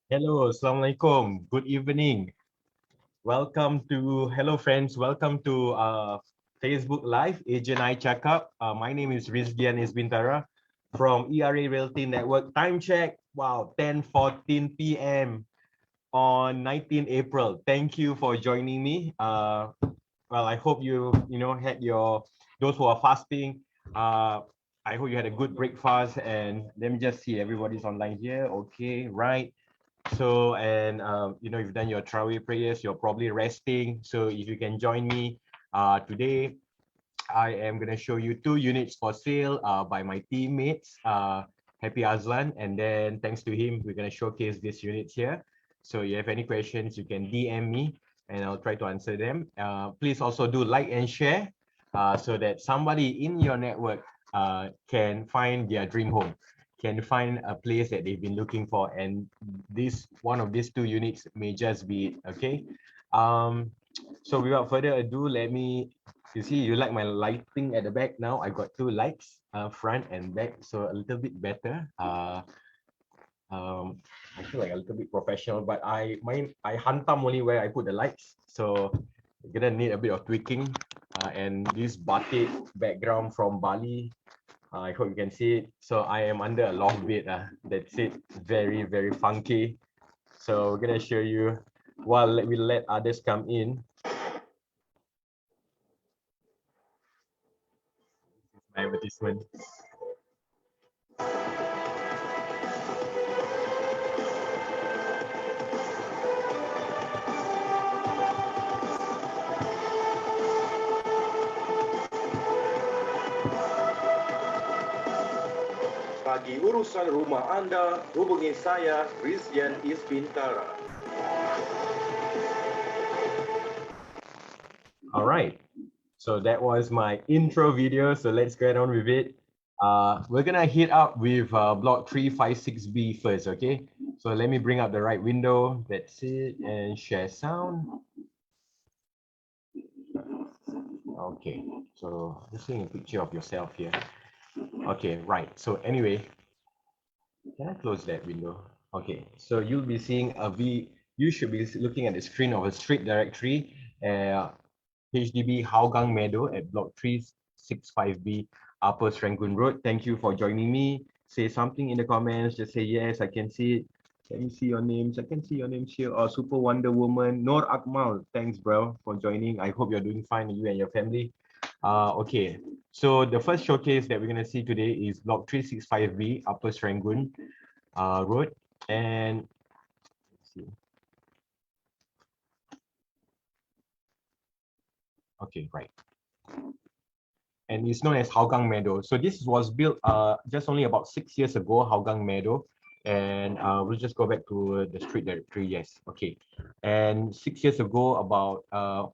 Hello, Assalamualaikum. Good evening. Hello friends, welcome to Facebook Live, Agent I Checkup. My name is Risdian Isbintara from ERA Realty Network. Time check, wow, 10:14 p.m. on 19 April. Thank you for joining me. Well, I hope you had those who are fasting, uh, I hope you had a good breakfast. And let me just see, everybody's online here. Okay, right. So, and you've done your Tarawih prayers, you're probably resting. So if you can join me today, I am going to show you 2 units for sale by my teammates, Happy Azlan. And then thanks to him, we're going to showcase these units here. So you have any questions, you can DM me and I'll try to answer them. Please also do like and share so that somebody in your network can find their dream home, can find a place that they've been looking for. And one of these 2 units may just be it, okay? So without further ado, you see, you like my lighting at the back now. I got 2 lights, front and back, so a little bit better. I feel like a little bit professional, but I hantam only where I put the lights, so you're gonna need a bit of tweaking. And this batik background from Bali, I hope you can see it. So I am under a loft bed. That's it. Very, very funky. So we're gonna show you while we let others come in. My advertisement. Bagi urusan rumah Anda, hubungi saya, Risdian Isbintara. All right. So that was my intro video. So let's get on with it. We're gonna hit up with block 356B first, okay? So let me bring up the right window. That's it, and share sound. Okay, so just seeing a picture of yourself here. Okay, right. So anyway, can I close that window? Okay, so you'll be seeing you should be looking at the screen of a street directory, HDB Hougang Meadow at block 365B, Upper Serangoon Road. Thank you for joining me. Say something in the comments. Just say yes, I can see it. Let me see your names. I can see your names here. Oh, Super Wonder Woman, Noor Akmal. Thanks, bro, for joining. I hope you're doing fine, you and your family. Okay, so the first showcase that we're gonna see today is block 365B, Upper Serangoon Road. And let's see. Okay, right. And it's known as Hougang Meadow. So this was built just only about 6 years ago, Hougang Meadow. And we'll just go back to the street directory. Yes, okay. And 6 years ago, about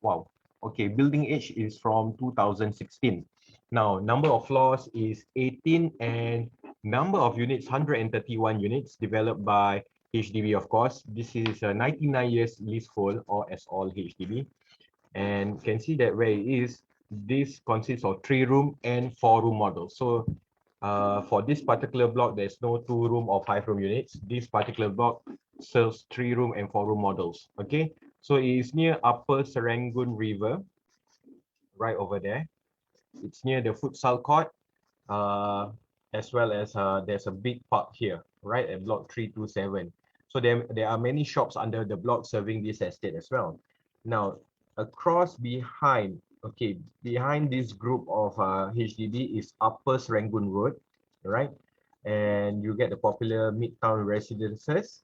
wow. Okay, building age is from 2016. Now, number of floors is 18 and number of units, 131 units developed by HDB, of course. This is a 99 years leasehold, or as all HDB. And you can see that where it is, this consists of 3-room and 4-room models. So for this particular block, there's no 2-room or 5-room units. This particular block serves 3-room and 4-room models. Okay, so it is near Upper Serangoon River, right over there. It's near the futsal court, as well as there's a big park here, right at block 327. So there are many shops under the block serving this estate as well. Now, across behind, okay, behind this group of HDB is Upper Serangoon Road, right? And you get the popular Midtown residences.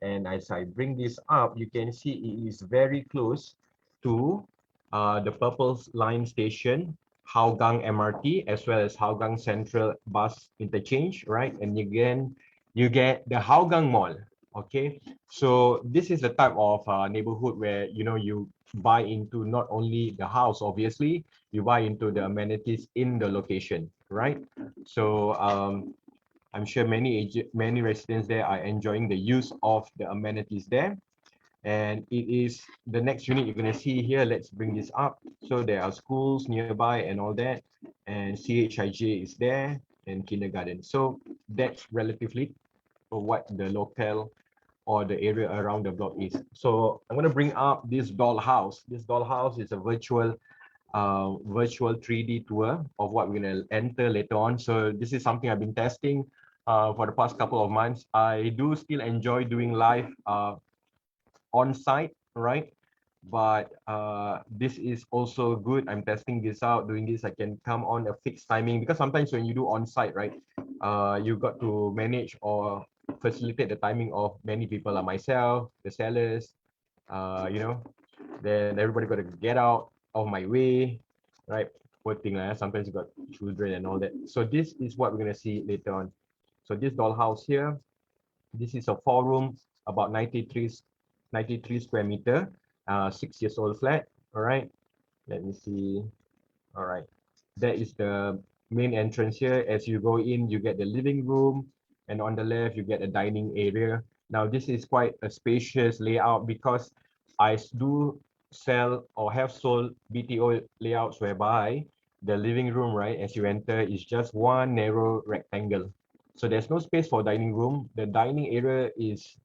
And as I bring this up, you can see it is very close to the Purple Line station, Hougang MRT, as well as Hougang Central Bus Interchange, right? And again, you get the Hougang Mall, okay? So this is the type of neighborhood where, you buy into not only the house, obviously, you buy into the amenities in the location, right? So I'm sure many residents there are enjoying the use of the amenities there. And it is the next unit you're going to see here. Let's bring this up. So there are schools nearby and all that. And CHIJ is there and kindergarten. So that's relatively what the local or the area around the block is. So I'm going to bring up this dollhouse. This dollhouse is a virtual 3D tour of what we're going to enter later on. So this is something I've been testing for the past couple of months. I do still enjoy doing live on site, right? But this is also good. I'm testing this out. Doing this, I can come on a fixed timing, because sometimes when you do on site, right, you got to manage or facilitate the timing of many people, like myself, the sellers, you know, then everybody got to get out of my way, right? Poor thing, sometimes you got children and all that. So this is what we're gonna see later on. So this dollhouse here, this is a 4-room, about 93 square meter, 6 years old flat. All right, let me see. All right, that is the main entrance here. As you go in, you get the living room, and on the left you get a dining area. Now this is quite a spacious layout, because I do sell or have sold BTO layouts whereby the living room, right, as you enter, is just one narrow rectangle. So there's no space for dining room. The dining area is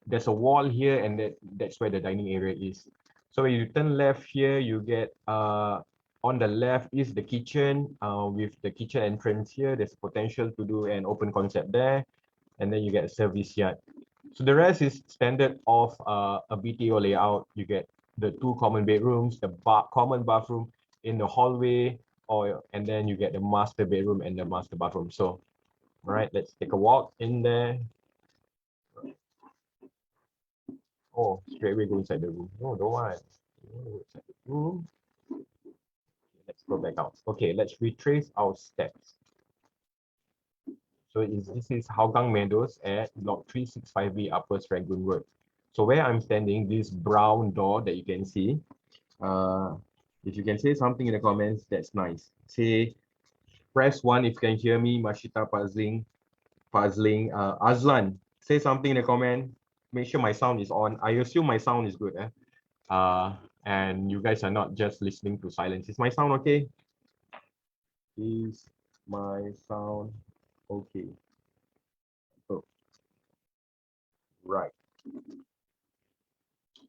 there's a wall here, and that's where the dining area is. So when you turn left here, you get on the left is the kitchen. With the kitchen entrance here, there's potential to do an open concept there, and then you get a service yard. So the rest is standard of a BTO layout. You get the 2 common bedrooms, the common bathroom in the hallway, and then you get the master bedroom and the master bathroom. So, all right, let's take a walk in there. Oh, straight away go inside the room. No, don't want. Go inside the room. Let's go back out. Okay, let's retrace our steps. So this is Hougang Meadows at Blk 365B Upper Serangoon Road. So where I'm standing, this brown door that you can see, if you can say something in the comments, that's nice. Say, press 1 if you can hear me. Mashita puzzling. Azlan, say something in the comment. Make sure my sound is on. I assume my sound is good. And you guys are not just listening to silence. Is my sound okay? Is my sound okay? Oh, right.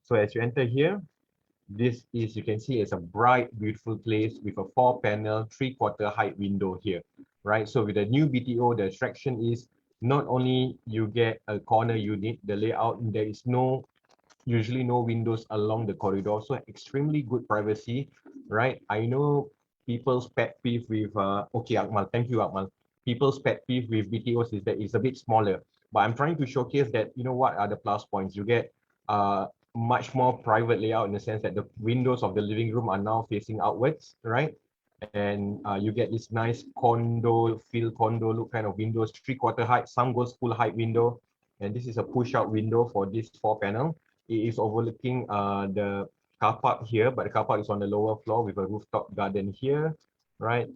So as you enter here, this is, you can see, it's a bright, beautiful place with a 4-panel, 3/4 height window here, right? So with the new BTO, the attraction is not only you get a corner unit, the layout, there is usually no windows along the corridor, so extremely good privacy, right? I know people's pet peeve with okay, Akmal, thank you, Akmal. People's pet peeve with BTOs is that it's a bit smaller, but I'm trying to showcase that, you know, what are the plus points. You get much more private layout, in the sense that the windows of the living room are now facing outwards, right? And you get this nice condo look kind of windows, 3/4 height, some goes full height window, and this is a push out window for this 4-panel. It is overlooking the car park here, but the car park is on the lower floor with a rooftop garden here, right?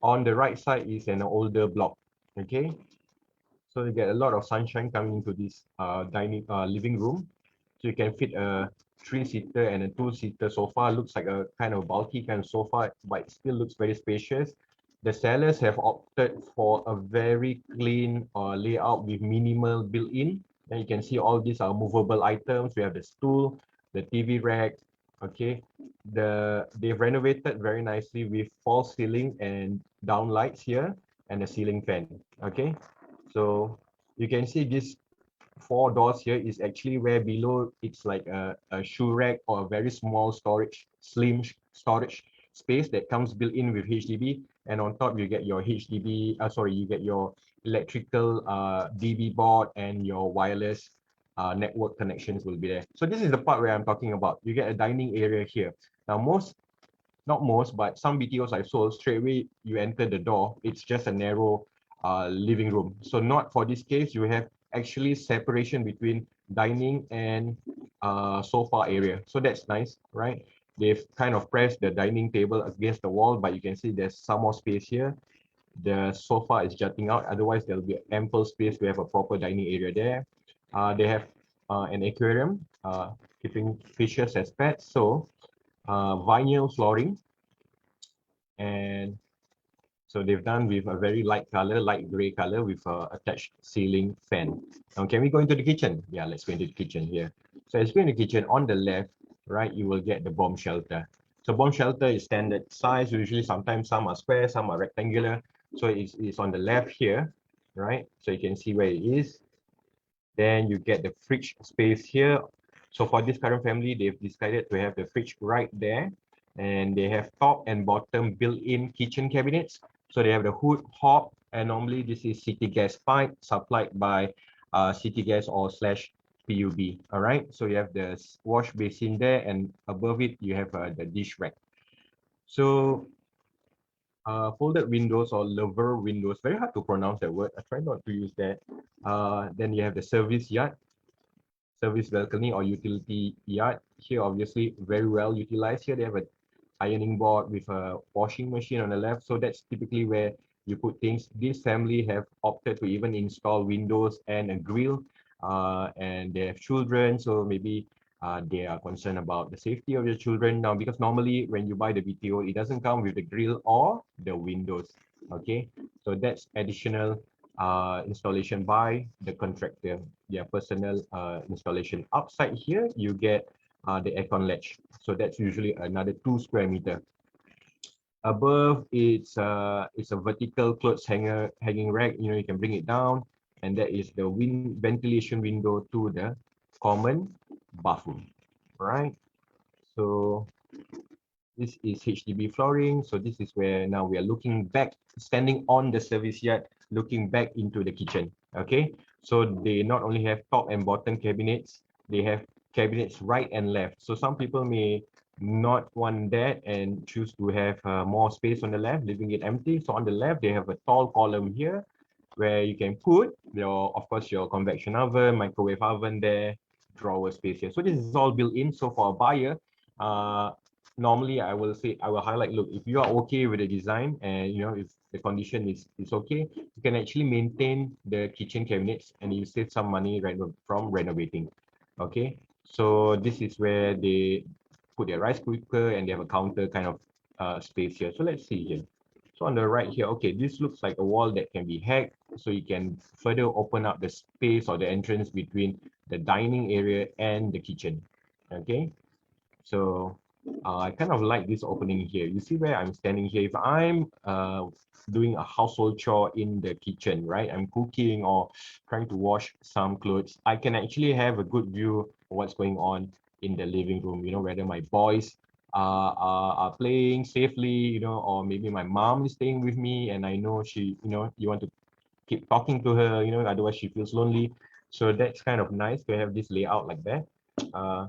On the right side is an older block, okay? So you get a lot of sunshine coming into this living room. So you can fit a 3-seater and a 2-seater sofa. Looks like a kind of bulky kind of sofa, but it still looks very spacious. The sellers have opted for a very clean layout with minimal built-in. And you can see all these are movable items. We have the stool, the TV rack, okay. They've renovated very nicely with false ceiling and down lights here, and a ceiling fan, okay. So you can see these 4 doors here is actually where below it's like a shoe rack or a very small slim storage space that comes built in with HDB. And on top you get your you get your electrical DB board, and your wireless network connections will be there. So this is the part where I'm talking about. You get a dining area here. Now not most, but some BTOs I sold, straight away you enter the door, it's just a narrow living room. So not for this case, you have actually separation between dining and sofa area. So that's nice, right? They've kind of pressed the dining table against the wall, but you can see there's some more space here. The sofa is jutting out, otherwise there'll be ample space to have a proper dining area there. They have an aquarium, keeping fishes as pets. So vinyl flooring, and So they've done with a very light color, light gray color with a attached ceiling fan. Now, can we go into the kitchen? Yeah, let's go into the kitchen here. So as we go in the kitchen, on the left, right, you will get the bomb shelter. So bomb shelter is standard size. Usually, sometimes some are square, some are rectangular. So it's on the left here, right? So you can see where it is. Then you get the fridge space here. So for this current family, they've decided to have the fridge right there. And they have top and bottom built-in kitchen cabinets. So they have the hood, hob, and normally this is city gas pipe supplied by city gas or slash PUB. All right. So you have the wash basin there, and above it you have the dish rack. So folded windows or lever windows, very hard to pronounce that word. I try not to use that. Then you have the service yard, service balcony or utility yard. Here, obviously, very well utilized. Here, they have a ironing board with a washing machine on the left. So that's typically where you put things. This family have opted to even install windows and a grill. And they have children, so maybe they are concerned about the safety of your children now, because normally when you buy the BTO, it doesn't come with the grill or the windows. Okay, so that's additional installation by the contractor, their personal installation. Outside here, you get the aircon ledge. So that's usually another 2 square meter. Above, it's a vertical clothes hanging rack. You know, you can bring it down, and that is the ventilation window to the common bathroom. Right. So this is HDB flooring. So this is where now we are looking back, standing on the service yard, looking back into the kitchen. Okay. So they not only have top and bottom cabinets, they have cabinets right and left. So some people may not want that and choose to have more space on the left, leaving it empty. So on the left, they have a tall column here where you can put your, of course, your convection oven, microwave oven there, drawer space here. So this is all built in. So for a buyer, normally I will say, I will highlight, look, if you are okay with the design and you know if the condition is okay, you can actually maintain the kitchen cabinets and you save some money from renovating. Okay, so this is where they put their rice cooker and they have a counter kind of space here. So let's see here. So on the right here, okay, this looks like a wall that can be hacked, so you can further open up the space or the entrance between the dining area and the kitchen. Okay, so I kind of like this opening here. You see where I'm standing here. If I'm doing a household chore in the kitchen, right? I'm cooking or trying to wash some clothes. I can actually have a good view of what's going on in the living room. You know, whether my boys are playing safely, you know, or maybe my mom is staying with me and I know she, you know, you want to keep talking to her, you know, otherwise she feels lonely. So that's kind of nice to have this layout like that.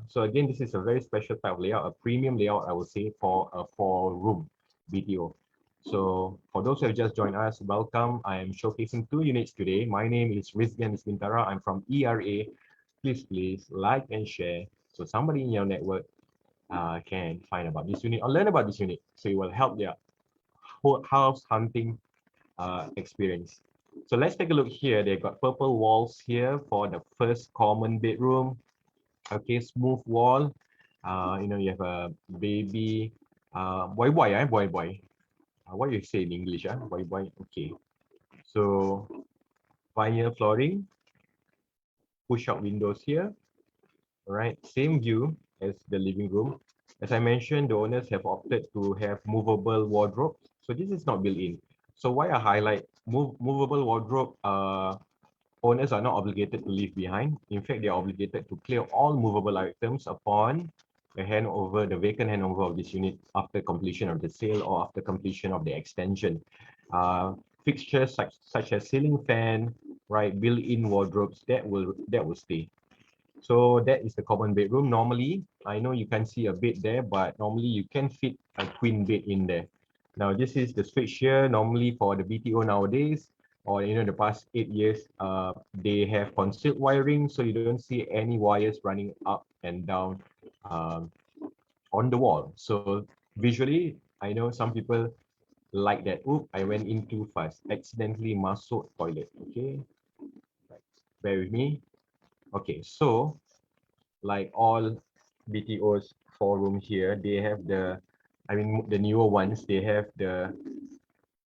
So again, this is a very special type of layout, a premium layout, I would say, for a 4-room BTO. So for those who have just joined us, welcome. I am showcasing 2 units today. My name is Risdian Isbintara. I'm from ERA. Please like and share so somebody in your network can find about this unit or learn about this unit. So it will help their house hunting experience. So let's take a look here. They've got purple walls here for the first common bedroom. Okay, smooth wall. You know, you have a baby boy, boy. What you say in English, boy. Okay. So vinyl flooring, push-out windows here. All right, same view as the living room. As I mentioned, the owners have opted to have movable wardrobes. So this is not built-in. So why I highlight movable wardrobe? Owners are not obligated to leave behind. In fact, they are obligated to clear all movable items upon the vacant handover of this unit after completion of the sale or after completion of the extension. Fixtures such as ceiling fan, right, built-in wardrobes, that will stay. So that is the common bedroom. Normally, I know you can see a bed there, but normally you can fit a queen bed in there. Now, this is the switch here. Normally for the BTO nowadays, or you know, the past 8 years, they have concealed wiring, so you don't see any wires running up and down on the wall. So visually, I know some people like that. Oop, I went in too fast. Accidentally masuk toilet. Okay, right. Bear with me. Okay, so like all BTOs 4-room here, they have the, I mean, the newer ones, they have the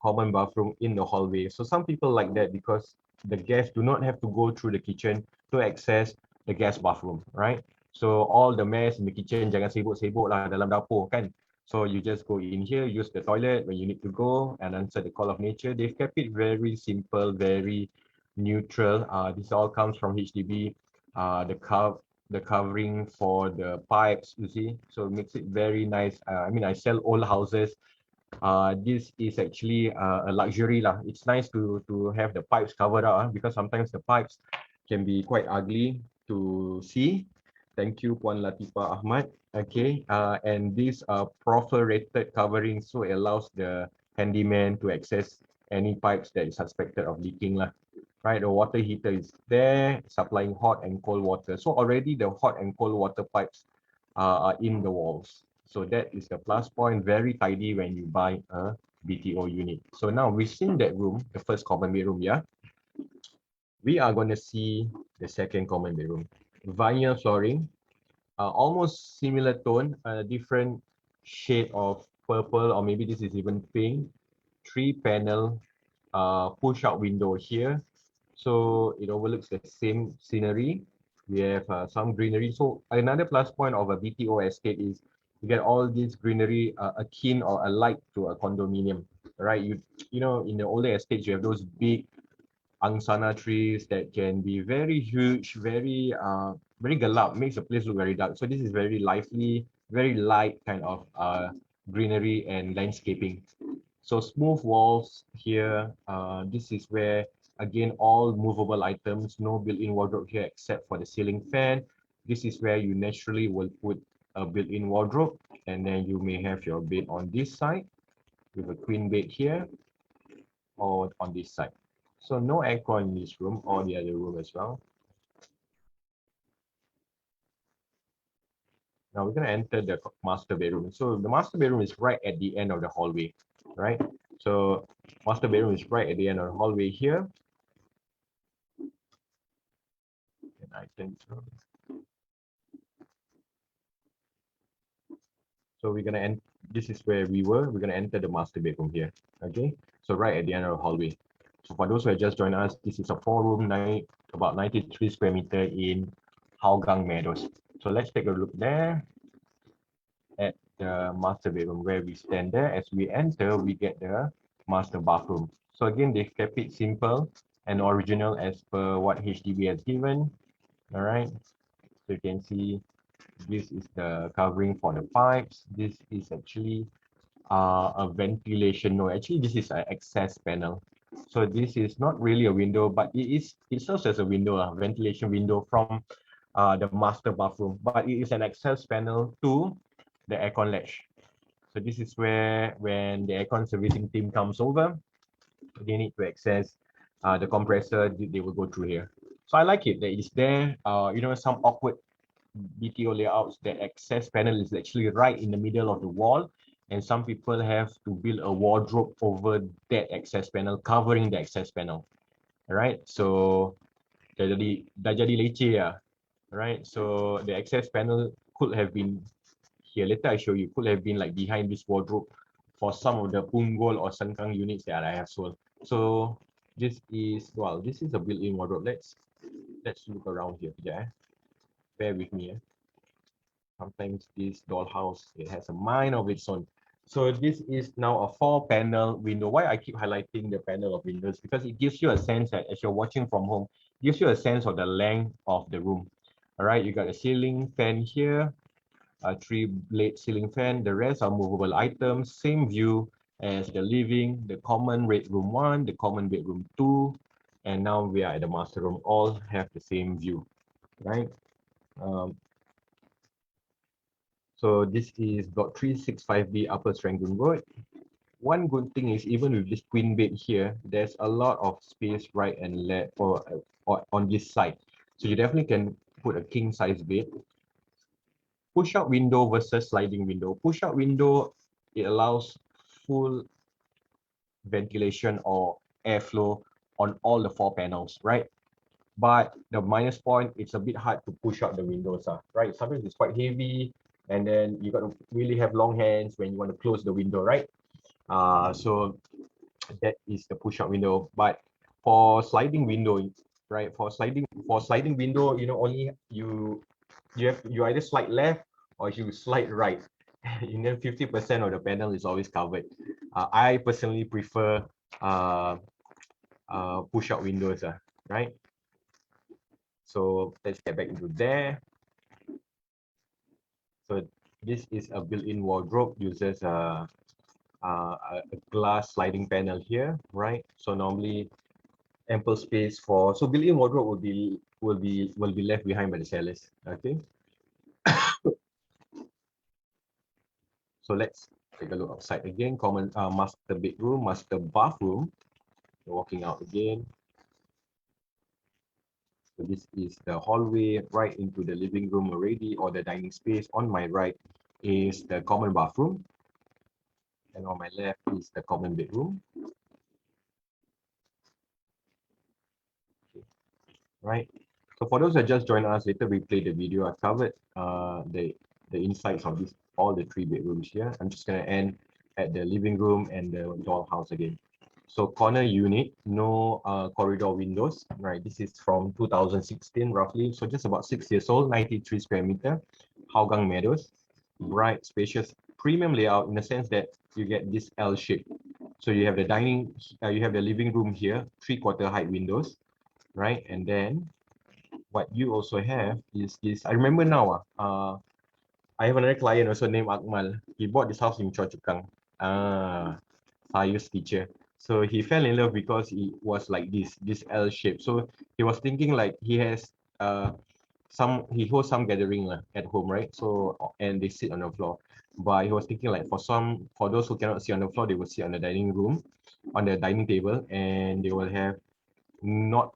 common bathroom in the hallway. So some people like that because the guests do not have to go through the kitchen to access the guest bathroom, right? So all the mess in the kitchen, jangan sibuk-sibuk lah dalam dapur kan. So you just go in here, use the toilet when you need to go and answer the call of nature. They've kept it very simple, very neutral. This all comes from HDB. The covering for the pipes, you see, so it makes it very nice. I mean, I sell old houses. This is actually a luxury lah. It's nice to have the pipes covered up because sometimes the pipes can be quite ugly to see. Thank you, Puan Latifa Ahmad. Okay, and this perforated covering, so it allows the handyman to access any pipes that is suspected of leaking lah. Right, the water heater is there, supplying hot and cold water. So already the hot and cold water pipes are in the walls. So that is the plus point, very tidy when you buy a BTO unit. So now we've seen that room, the first common bedroom, yeah. We are going to see the second common bedroom. Vinyl flooring, almost similar tone, a different shade of purple, or maybe this is even pink. 3-panel push-out window here. So it overlooks the same scenery. We have some greenery. So another plus point of a BTO estate is you get all this greenery akin or alike to a condominium, right? You know, in the older estates, you have those big angsana trees that can be very huge, very gelap, makes the place look very dark. So this is very lively, very light kind of greenery and landscaping. So smooth walls here. This is where, again, all movable items, no built-in wardrobe here except for the ceiling fan. This is where you naturally will put a built-in wardrobe, and then you may have your bed on this side with a queen bed here or on this side. So no aircon in this room or the other room as well. Now we're going to enter the master bedroom. So the master bedroom is right at the end of the hallway, right? So master bedroom is right at the end of the hallway here. And I think so. So we're going to end, this is where we were. We're going to enter the master bedroom here, okay? So right at the end of the hallway. So for those who have just joined us, this is a 4-room, about 93 square meter in Hougang, Meadows. So let's take a look there at the master bedroom where we stand there. As we enter, we get the master bathroom. So again, they've kept it simple and original as per what HDB has given. All right. So you can see this is the covering for the pipes. This is actually a ventilation. No, actually, this is an access panel. So this is not really a window, but it serves as a window, a ventilation window from the master bathroom. But it is an access panel to the aircon latch. So this is where when the aircon servicing team comes over, they need to access the compressor, they will go through here. So I like it that it's there. You know, some awkward BTO layouts, the access panel is actually right in the middle of the wall, and some people have to build a wardrobe over that access panel, covering the access panel. All right, so dah jadi leceh ya. Right, so the access panel could have been here. Later I show you, could have been like behind this wardrobe for some of the Punggol or Sengkang units that I have sold. So this is, well, this is a built-in wardrobe. Let's look around here. Yeah, bear with me. Sometimes this dollhouse, it has a mind of its own. So this is now a 4-panel window. Why I keep highlighting the panel of windows? Because it gives you a sense that as you're watching from home, it gives you a sense of the length of the room. All right, you got a ceiling fan here, a 3-blade ceiling fan. The rest are movable items. Same view as the living, the common bedroom 1, the common bedroom 2, and now we are at the master room. All have the same view, right? So this is Blk 365B Upper Serangoon Road. One good thing is even with this twin bed here, there's a lot of space right and left or on this side. So you definitely can put a king size bed. Push-out window versus sliding window. Push-out window, it allows full ventilation or airflow on all the 4 panels, right? But the minus point, it's a bit hard to push out the windows, right? Sometimes it's quite heavy, and then you got to really have long hands when you want to close the window, right? So that is the push-out window. But for sliding window, right? For sliding window, only you either slide left or you slide right. And then 50% of the panel is always covered. I personally prefer push-out windows, right? So let's get back into there. So this is a built-in wardrobe, uses a glass sliding panel here, right? So normally ample space for, so built-in wardrobe will be left behind by the sellers. Okay. So let's take a look outside again. Common master bedroom, master bathroom. Walking out again. So this is the hallway right into the living room already, or the dining space. On my right is the common bathroom, and on my left is the common bedroom. Okay. Right. So for those that just joined us, later we play the video. I covered the insides of this, all the 3 bedrooms here. I'm just gonna end at the living room and the dollhouse again. So corner unit, no corridor windows, right? This is from 2016 roughly, so just about 6 years old, 93 square meter, Hougang Meadows, bright, spacious, premium layout in the sense that you get this L shape. So you have the dining, you have the living room here, 3/4 height windows, right? And then what you also have is this. I remember now, I have another client also named Akmal. He bought this house in Choa Chu Kang. Science teacher. So he fell in love because it was like this L shape. So he was thinking like he has he hosts some gathering at home, right? So and they sit on the floor. But he was thinking like for those who cannot sit on the floor, they will sit on the dining room, on the dining table, and they will have not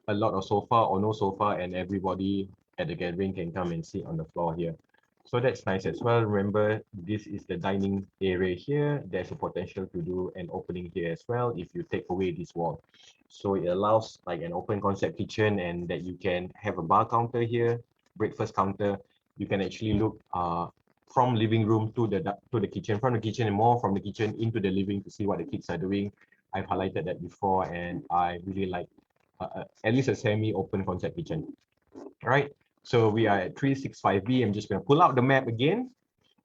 a lot of sofa or no sofa, and everybody at the gathering can come and sit on the floor here. So that's nice as well. Remember, this is the dining area here. There's a potential to do an opening here as well if you take away this wall. So it allows like an open concept kitchen, and that you can have a bar counter here, breakfast counter. You can actually look from living room to the kitchen, from the kitchen and more from the kitchen into the living to see what the kids are doing. I've highlighted that before, and I really like at least a semi-open concept kitchen. All right, so we are at 365B. I'm just going to pull out the map again.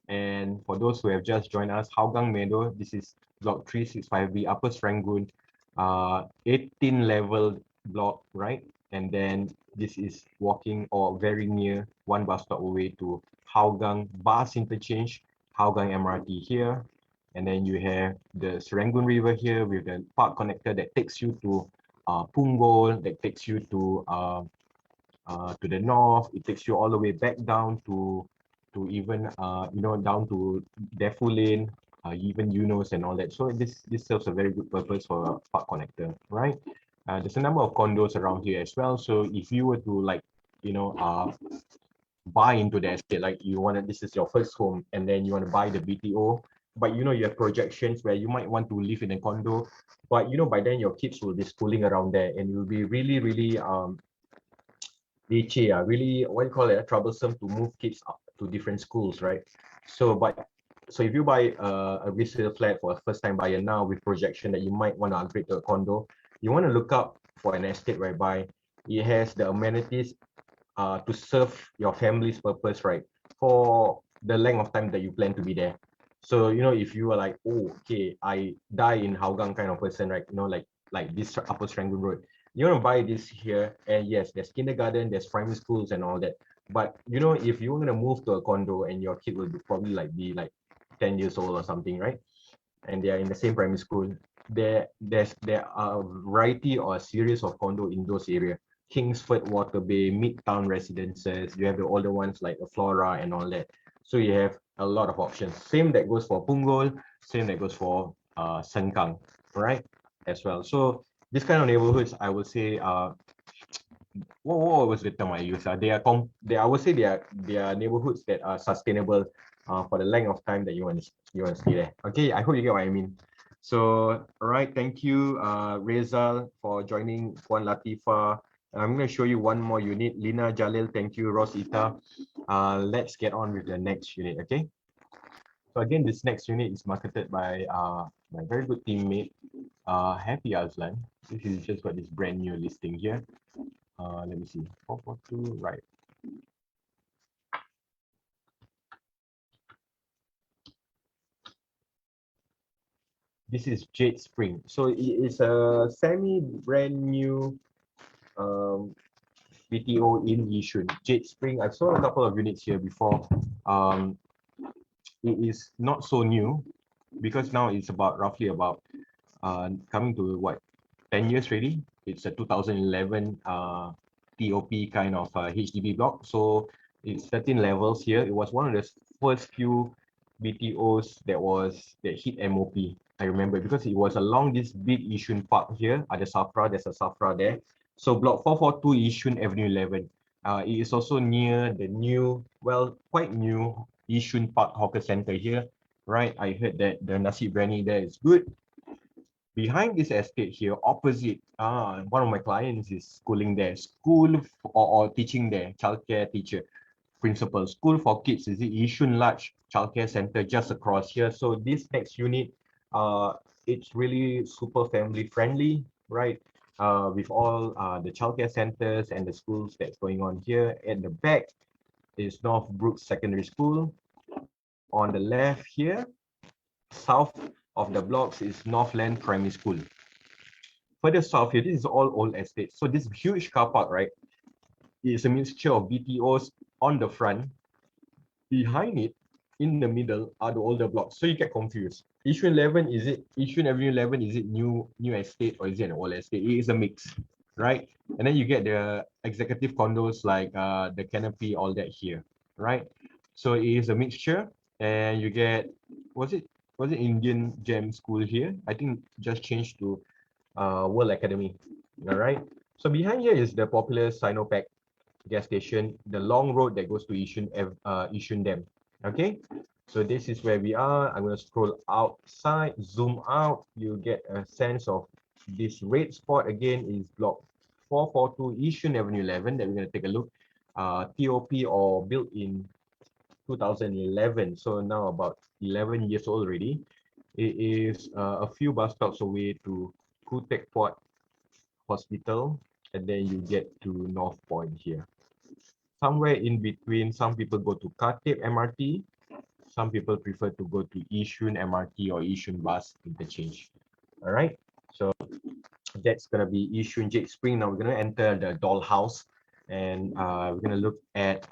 And for those who have just joined us, Hougang Meadows, this is block 365B, Upper Serangoon, 18 level block, right? And then this is walking or very near, 1 bus stop away to Hougang bus interchange, Hougang MRT here. And then you have the Serangoon River here with the park connector that takes you to Punggol, that takes you to the north. It takes you all the way back down to even down to Defu Lane, even Yunus and all that. So this serves a very good purpose for a park connector, right? There's a number of condos around here as well. So if you were to like buy into the estate, like this is your first home, and then you want to buy the BTO, but you have projections where you might want to live in a condo, but by then your kids will be schooling around there, and it will be really really, what do you call it, troublesome to move kids up to different schools, right? So if you buy a resale flat for a first time buyer now with projection that you might want to upgrade to a condo, you want to look up for an estate whereby it has the amenities to serve your family's purpose, right, for the length of time that you plan to be there. So if you are like, oh, okay, I die in Hougang kind of person, right, like this Upper Serangoon Road, you want to buy this here, and yes, there's kindergarten, there's primary schools and all that. But if you're going to move to a condo and your kid will probably be 10 years old or something, right, and they are in the same primary school, there are a variety or a series of condo in those areas. Kingsford, Water Bay, Midtown Residences. You have the older ones like the Flora and all that. So you have a lot of options. Same that goes for Punggol, same that goes for Sengkang, right, as well. So this kind of neighborhoods, I would say, what was the term I use? I would say they are neighborhoods that are sustainable for the length of time that you want to stay there. Okay, I hope you get what I mean. So, all right, thank you, Rezal, for joining. Puan Latifa. I'm going to show you one more unit. Lina Jalil, thank you. Rosita. Let's get on with the next unit, okay? So again, this next unit is marketed by my very good teammate, Happy Azlan. This is just got this brand new listing here. Let me see, 442, right. This is Jade Spring. So it is a semi brand new BTO in Yishun. Jade Spring, I've sold a couple of units here before. It is not so new because now it's about roughly about coming to what, 10 years already. It's a 2011 TOP kind of HDB block. So it's 13 levels here. It was one of the first few BTOs that hit MOP. I remember because it was along this big Yishun Park here. There's a Safra there. So block 442 Yishun Avenue 11. It is also near the new, well, quite new Yishun Park Hawker Center here, right? I heard that the nasi biryani there is good. Behind this estate here, opposite, one of my clients is schooling there, or teaching there, childcare teacher, principal, school for kids, is it Yishun Large Childcare Center just across here. So this next unit, it's really super family friendly, right? With all the childcare centers and the schools that's going on here. At the back is Northbrook Secondary School. On the left here, south of the blocks is Northland Primary School. Further south here, this is all old estates. So this huge car park, right, is a mixture of BTOs on the front. Behind it, in the middle, are the older blocks. So you get confused. Yishun 11, is it Yishun Avenue 11? Is it new estate or is it an old estate? It is a mix, right? And then you get the executive condos like the canopy, all that here, right? So it is a mixture, and you get, was it Indian Gem School here? I think just changed to World Academy. All right. So behind here is the popular Sinopec gas station, the long road that goes to Yishun Dam. Okay. So this is where we are. I'm going to scroll outside, zoom out. You get a sense of this red spot again is block 442 Yishun Avenue 11 that we're going to take a look. TOP or built in 2011. So now about 11 years old already. It is a few bus stops away to Kutek Port Hospital, and then you get to North Point here. Somewhere in between, some people go to Khatib MRT, some people prefer to go to Yishun MRT or Yishun bus interchange. All right, so that's gonna be Yishun Jade Spring. Now we're gonna enter the dollhouse, and we're gonna look at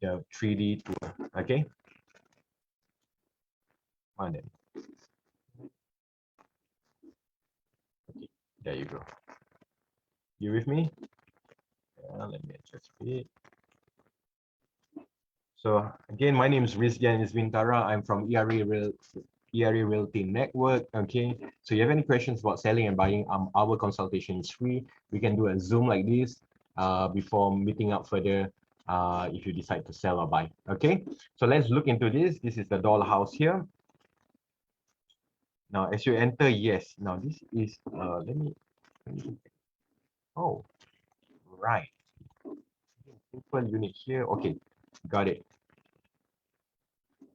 the 3D tour. Okay, on then. Okay, there you go. You with me? Let me adjust it. So again, my name is Risdian Isbintara. I'm from ERA Realty Network. Okay, so you have any questions about selling and buying? Our consultation is free. We can do a Zoom like this before meeting up further if you decide to sell or buy. Okay, so let's look into this. This is the dollhouse here. Now, as you enter, yes. Now this is let me oh, right. Simple unit here. Okay, got it.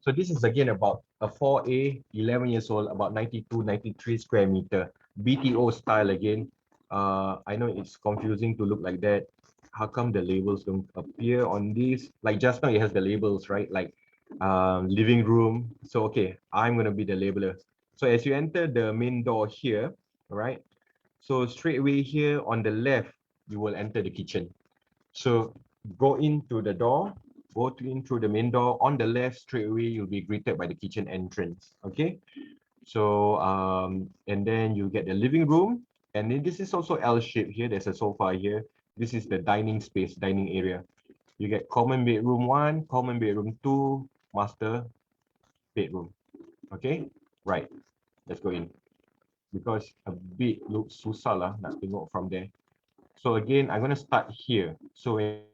So this is again about a 4A, 11 years old, about 92, 93 square meter, BTO style again. I know it's confusing to look like that. How come the labels don't appear on this? Like just now it has the labels, right? Like living room. So okay, I'm gonna be the labeler. So as you enter the main door here, right? So straight away here on the left, you will enter the kitchen. So go into the door, in through the main door. On the left, straight away, you'll be greeted by the kitchen entrance. Okay. So and then you get the living room. And then this is also L-shaped here. There's a sofa here. This is the dining space, dining area. You get common bedroom 1, common bedroom 2, master bedroom. Okay, right. Let's go in. Because a bit looks susah lah nak tengok from there. So again, I'm gonna start here. So when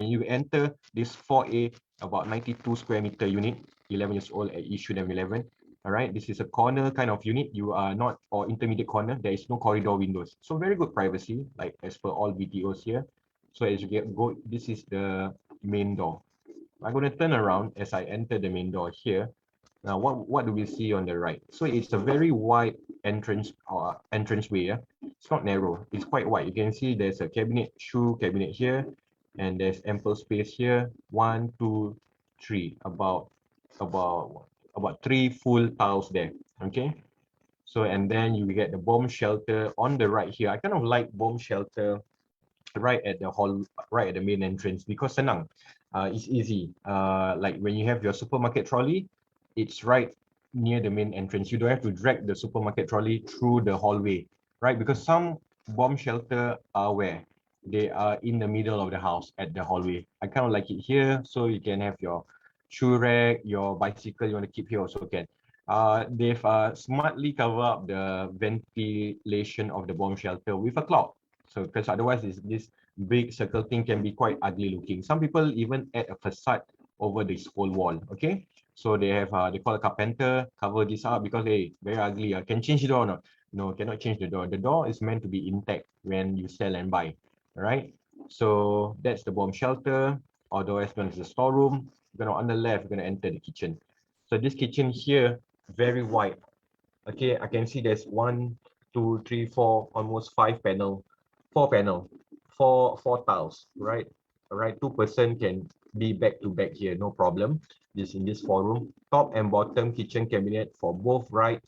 you enter this 4A, about 92 square meter unit, 11 years old at Yishun M11. All right, this is a corner kind of unit. You are not, or intermediate corner. There is no corridor windows. So very good privacy, like as per all BTOs here. So as you go, this is the main door. I'm going to turn around as I enter the main door here. Now, what do we see on the right? So it's a very wide entrance entranceway. Yeah, it's not narrow. It's quite wide. You can see there's a cabinet, shoe cabinet here, and there's ample space here. One, two, three. About about three full tiles there. Okay. So and then you get the bomb shelter on the right here. I kind of like bomb shelter right at the hall, right at the main entrance because senang. It's easy. Like when you have your supermarket trolley, it's right near the main entrance. You don't have to drag the supermarket trolley through the hallway, right? Because some bomb shelter are where they are in the middle of the house at the hallway. I kind of like it here, so you can have your shoe rack, your bicycle you want to keep here also can. They've smartly covered up the ventilation of the bomb shelter with a cloth. So because otherwise this big circle thing can be quite ugly looking. Some people even add a facade over this whole wall. Okay, so they have they call a carpenter cover this up because hey, very ugly. Can change the door or not? No, cannot change the door. The door is meant to be intact when you sell and buy. All right. So that's the bomb shelter, otherwise known as the storeroom. You're gonna on the left, you're gonna enter the kitchen. So this kitchen here, very wide. Okay, I can see there's one, two, three, four, almost four panel, four tiles, right? All right, two-person can be back to back here, no problem. This in this forum, top and bottom kitchen cabinet for both right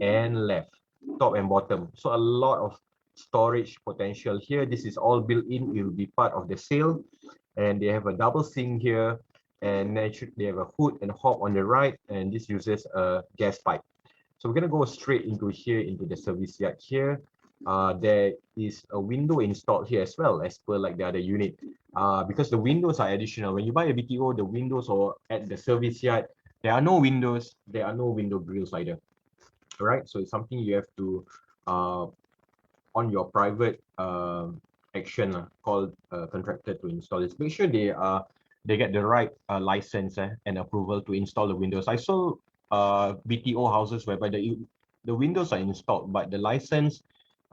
and left, top and bottom. So a lot of storage potential here. This is all built in. It will be part of the sale, and they have a double sink here, and they have a hood and hob on the right, and this uses a gas pipe. So we're going to go straight into here, into the service yard here. There is a window installed here as well, as per like the other unit. Because the windows are additional. When you buy a BTO, the windows or at the service yard, there are no windows, there are no window grills either. All right, so it's something you have to, on your private action, called contractor to install this. Make sure they get the right license and approval to install the windows. I saw BTO houses whereby the windows are installed, but the license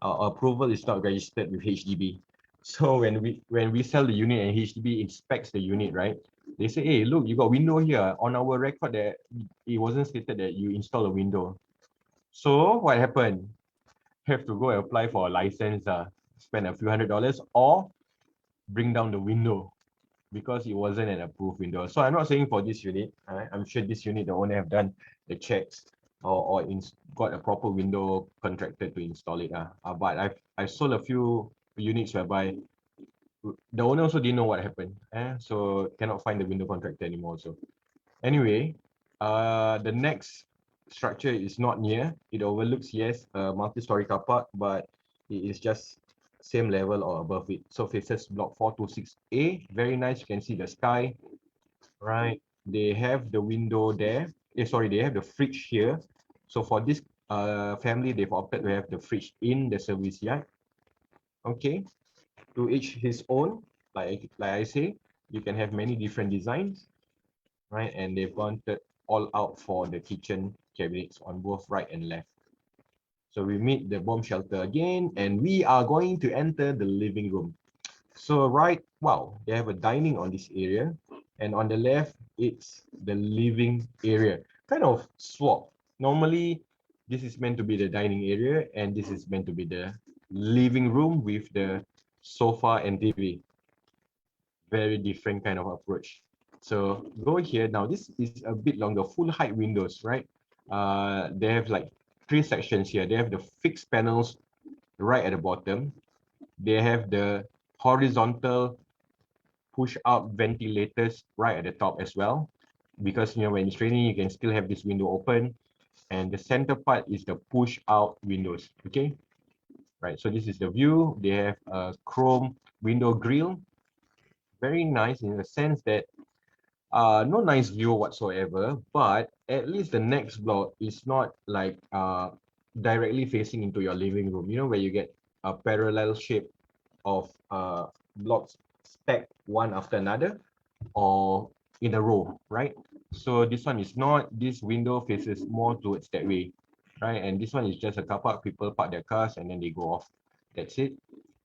approval is not registered with HDB. So when we sell the unit and HDB inspects the unit, right? They say, hey, look, you got window here. On our record that it wasn't stated that you install a window. So what happened? Have to go and apply for a license, spend a few $100s, or bring down the window because it wasn't an approved window. So I'm not saying for this unit. I'm sure this unit the owner have done the checks or got a proper window contractor to install it. But I've sold a few units whereby the owner also didn't know what happened. So cannot find the window contractor anymore. So anyway, the next structure is not near. It overlooks, yes, a multi-story car park, but it is just same level or above it. So faces block 426A. Very nice. You can see the sky, right? They have the window there. Sorry, they have the fridge here. So for this family, they've opted to have the fridge in the service yard. Okay, to each his own. Like I say, you can have many different designs, right? And they've gone all out for the kitchen cabinets on both right and left. So we meet the bomb shelter again, and we are going to enter the living room. So right, wow, they have a dining on this area, and on the left, it's the living area. Kind of swap. Normally, this is meant to be the dining area, and this is meant to be the living room with the sofa and TV. Very different kind of approach. So go here. Now this is a bit longer, full height windows, right? They have like three sections here. They have the fixed panels right at the bottom. They have the horizontal push out ventilators right at the top as well. Because when it's raining, you can still have this window open. And the center part is the push out windows. Okay. Right. So this is the view. They have a chrome window grill. Very nice in the sense that no nice view whatsoever, but at least the next block is not like directly facing into your living room, where you get a parallel shape of blocks stacked one after another or in a row, right? So this one is not. This window faces more towards that way, right? And this one is just a car park. People park their cars and then they go off. That's it.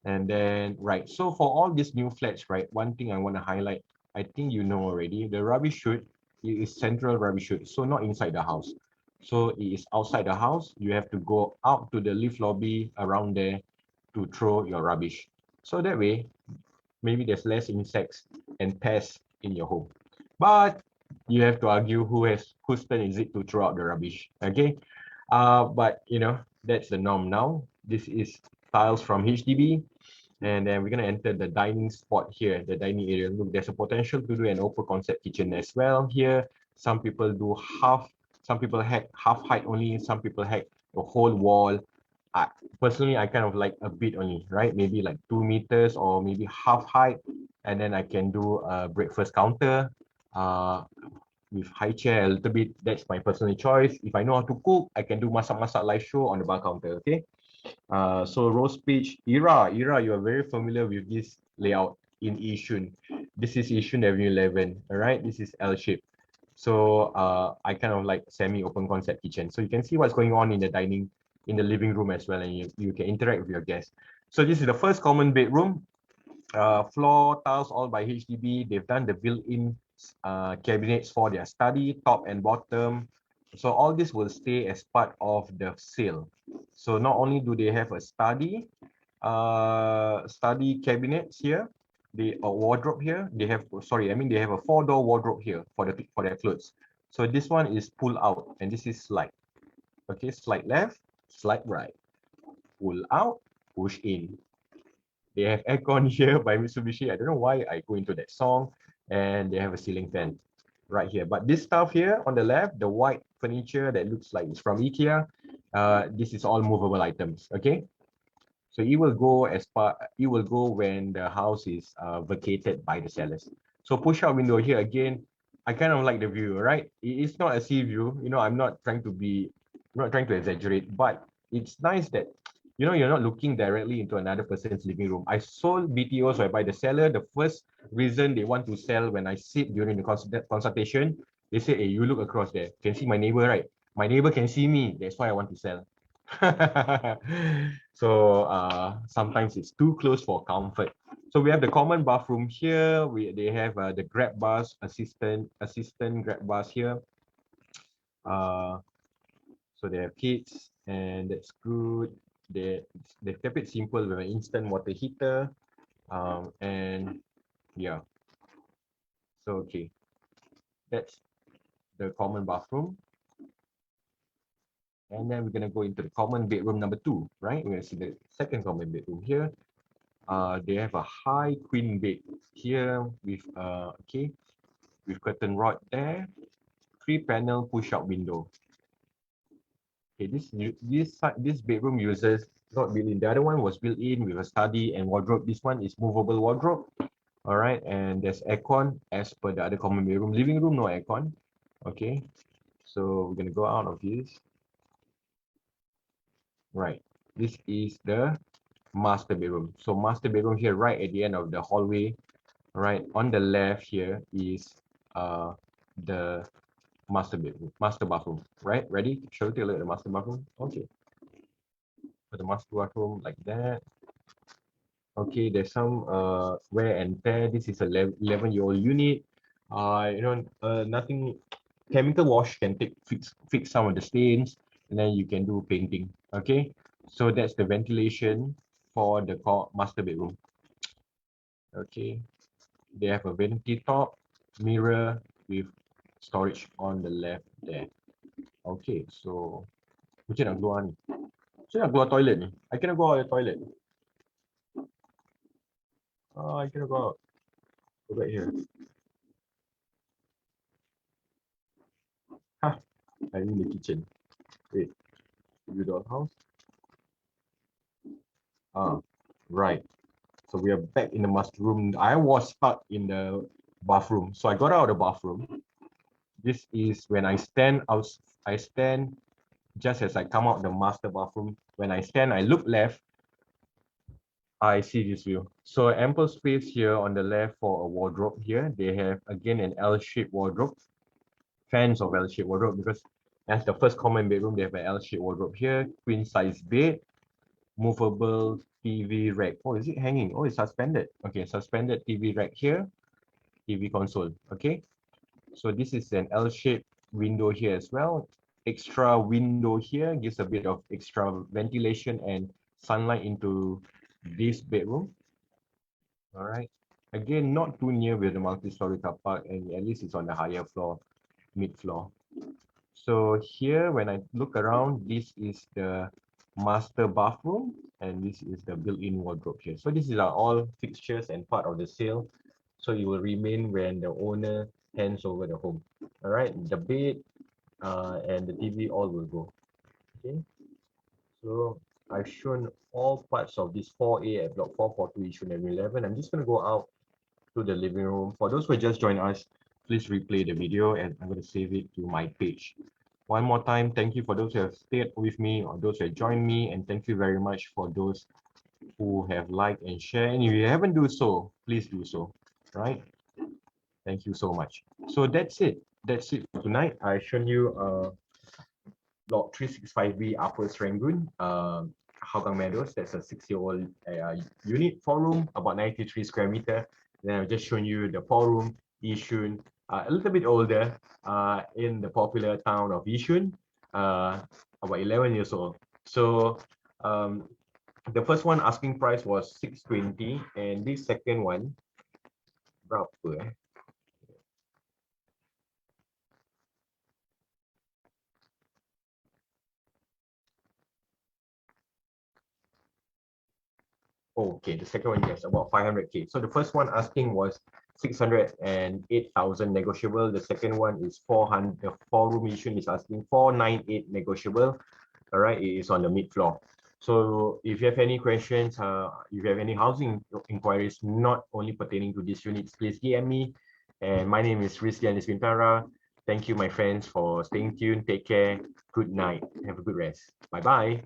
And then, right, so for all these new flats, right, one thing I want to highlight, I think you know already, the rubbish chute it is central rubbish chute, so not inside the house. So it is outside the house. You have to go out to the lift lobby around there to throw your rubbish. So that way, maybe there's less insects and pests in your home. But you have to argue whose turn is it to throw out the rubbish. Okay. But you know, that's the norm now. This is tiles from HDB. And then we're going to enter the dining spot here, the dining area. Look, there's a potential to do an open concept kitchen as well here. Some people do half, some people hack half height only, some people hack the whole wall. Personally, I kind of like a bit only, right? Maybe like 2 meters or maybe half height. And then I can do a breakfast counter with high chair a little bit. That's my personal choice. If I know how to cook, I can do masak-masak live show on the bar counter, okay? So roast pitch, Ira, you are very familiar with this layout in Yishun. This is Yishun Avenue 11, all right? This is L shape. So I kind of like semi-open concept kitchen. So you can see what's going on in the dining, in the living room as well, and you can interact with your guests. So this is the first common bedroom. Floor tiles all by HDB. They've done the built-in cabinets for their study, top and bottom. So all this will stay as part of the sale. So not only do they have a study cabinets here, a wardrobe here. They have they have a 4-door wardrobe here for their clothes. So this one is pull out and this is slide. Okay, slide left, slide right, pull out, push in. They have aircon here by Mitsubishi. I don't know why I go into that song. And they have a ceiling fan right here. But this stuff here on the left, the white furniture that looks like it's from IKEA, this is all movable items. Okay. So it will go when the house is vacated by the sellers. So push out window here again. I kind of like the view, right? It's not a sea view. You know, I'm not trying to exaggerate, but it's nice that you know you're not looking directly into another person's living room. I sold BTOs whereby the seller, the first reason they want to sell when I sit during the consultation, they say, hey, you look across there. Can see my neighbor, right? My neighbor can see me. That's why I want to sell. So sometimes it's too close for comfort. So we have the common bathroom here. They have the grab bars, assistant grab bars here. So they have kids, and that's good. They kept it simple with an instant water heater, and yeah. So okay, that's the common bathroom. And then we're gonna go into the common bedroom number 2, right? We're gonna see the second common bedroom here. They have a high queen bed here with with curtain rod there, 3-panel push-out window. Okay, this bedroom uses not built-in. The other one was built-in with a study and wardrobe. This one is movable wardrobe. All right, and there's aircon as per the other common bedroom. Living room, no aircon. Okay, so we're gonna go out of this. Right, this is the master bedroom. So master bedroom here, right at the end of the hallway. Right on the left here is the master bathroom. Right, ready? Shall we take a look at the master bathroom? Okay. For the master bathroom like that. Okay, there's some wear and tear. This is a 11-year-old unit. Nothing. Chemical wash can fix some of the stains, and then you can do painting. Okay, so that's the ventilation for the master bedroom. Okay, they have a vanity top, mirror with storage on the left there. Okay, so macam nak keluar ni? Macam nak keluar toilet ni? I cannot go out the toilet. Oh, I cannot go out. Go back here. Huh, I'm in the kitchen. Wait, view the house. Right. So we are back in the master room. I was stuck in the bathroom. So I got out of the bathroom. This is when I stand out. I stand just as I come out the master bathroom. When I stand, I look left. I see this view. So ample space here on the left for a wardrobe here. They have again an L-shaped wardrobe. Fans of L-shaped wardrobe because that's the first common bedroom. They have an L-shaped wardrobe here. Queen size bed. Movable TV rack. Oh, is it hanging? Oh, it's suspended. Okay, suspended TV rack here. TV console. Okay. So this is an L-shaped window here as well. Extra window here gives a bit of extra ventilation and sunlight into this bedroom. All right. Again, not too near with the multi-story car park, and at least it's on the higher floor, mid-floor. So here, when I look around, this is the master bathroom, and this is the built-in wardrobe here. So these are all fixtures and part of the sale. So it will remain when the owner hands over the home. All right, the bed and the TV all will go. Okay, so I've shown all parts of this 4A at block 442 Yishun and 11. I'm just going to go out to the living room. For those who just joined us, please replay the video and I'm going to save it to my page. One more time, thank you for those who have stayed with me or those who have joined me, and thank you very much for those who have liked and shared. And if you haven't do so, please do so, right? Thank you so much. So that's it. That's it for tonight. I've shown you Blk 365B Upper Serangoon, Hougang Meadows. That's a 6-year-old unit, 4-room, about 93 square meter. Then I've just shown you the 4-room Yishun, a little bit older, in the popular town of Yishun, about 11 years old. So the first one asking price was 620, and this second one, berapa? Oh, okay, the second one, yes, about 500K. So the first one asking was 608,000 negotiable. The second one is 400. The 4-room Yishun is asking 498 negotiable. All right, it is on the mid floor. So if you have any questions, if you have any housing inquiries not only pertaining to these units, please DM me. And my name is Risdian Isbintara. Thank you, my friends, for staying tuned. Take care. Good night. Have a good rest. Bye bye.